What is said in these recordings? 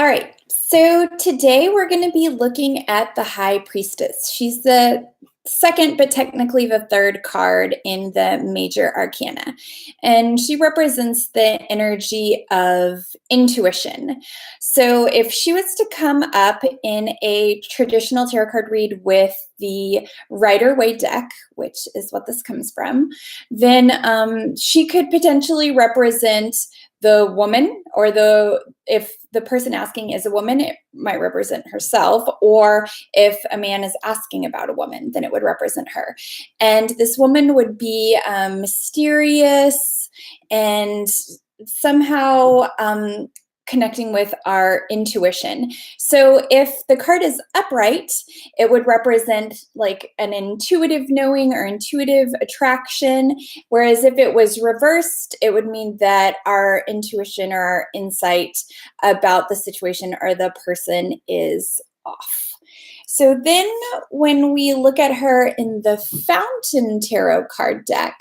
All right, so today we're going to be looking at the High Priestess. She's the second, but technically the third card in the major arcana. And she represents the energy of intuition. So if she was to come up in a traditional tarot card read with the Rider-Waite deck, which is what this comes from, then she could potentially represent the woman, or if the person asking is a woman, it might represent herself, or if a man is asking about a woman, then it would represent her. And this woman would be mysterious and somehow connecting with our intuition. So if the card is upright, it would represent like an intuitive knowing or intuitive attraction. Whereas if it was reversed, it would mean that our intuition or our insight about the situation or the person is off. So then when we look at her in the Fountain Tarot card deck,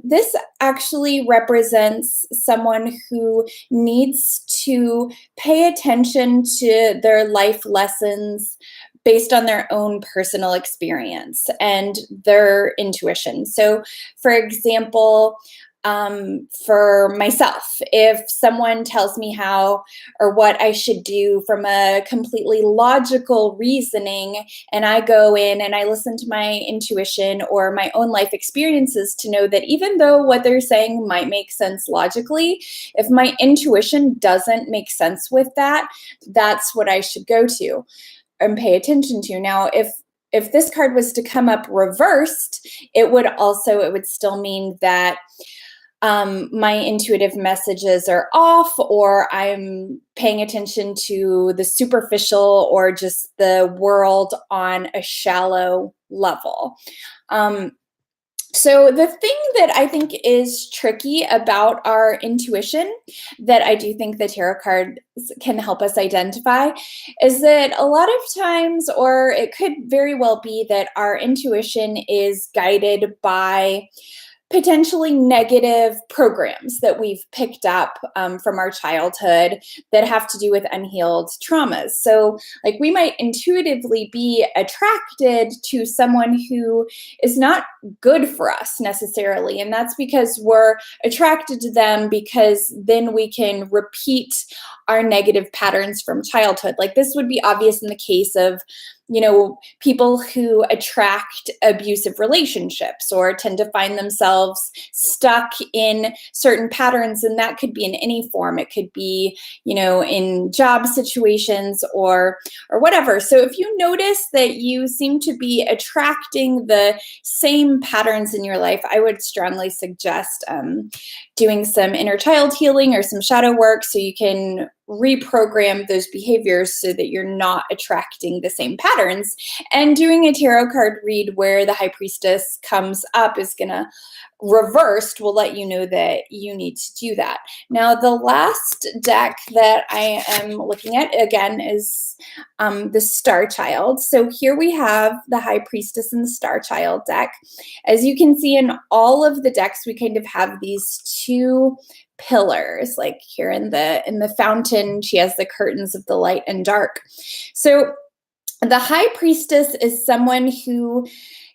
this actually represents someone who needs to pay attention to their life lessons based on their own personal experience and their intuition. So, for example, for myself, if someone tells me how or what I should do from a completely logical reasoning, and I go in and I listen to my intuition or my own life experiences to know that even though what they're saying might make sense logically, if my intuition doesn't make sense with that, that's what I should go to and pay attention to. Now, if this card was to come up reversed, it would still mean that my intuitive messages are off, or I'm paying attention to the superficial or just the world on a shallow level. So the thing that I think is tricky about our intuition, that I do think the tarot cards can help us identify, is that a lot of times, or it could very well be that our intuition is guided by potentially negative programs that we've picked up from our childhood that have to do with unhealed traumas. So like we might intuitively be attracted to someone who is not good for us necessarily. And that's because we're attracted to them because then we can repeat our negative patterns from childhood. Like this would be obvious in the case of people who attract abusive relationships or tend to find themselves stuck in certain patterns. And that could be in any form. It could be, in job situations or whatever. So if you notice that you seem to be attracting the same patterns in your life, I would strongly suggest doing some inner child healing or some shadow work so you can reprogram those behaviors so that you're not attracting the same patterns. And doing a tarot card read where the High Priestess comes up is going to reversed will let you know that you need to do that. Now, the last deck that I am looking at, again, is the Star Child. So here we have the High Priestess and the Star Child deck. As you can see in all of the decks, we kind of have these two pillars. Like here in the Fountain, she has the curtains of the light and dark. So the High Priestess is someone who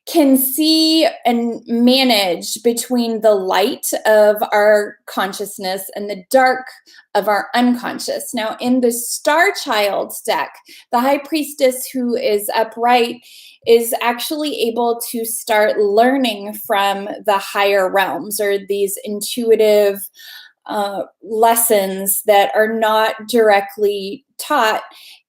can see and manage between the light of our consciousness and the dark of our unconscious. Now, in the Star Child's deck, the High Priestess who is upright is actually able to start learning from the higher realms, or these intuitive lessons that are not directly taught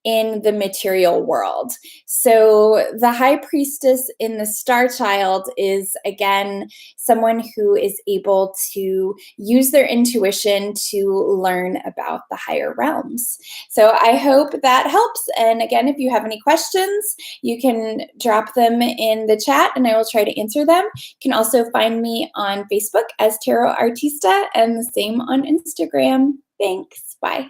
in the material world. So the High Priestess in the Star Child is, again, someone who is able to use their intuition to learn about the higher realms. So I hope that helps. And again, if you have any questions, you can drop them in the chat and I will try to answer them. You can also find me on Facebook as Tarot Artista and the same on Instagram. Thanks. Bye.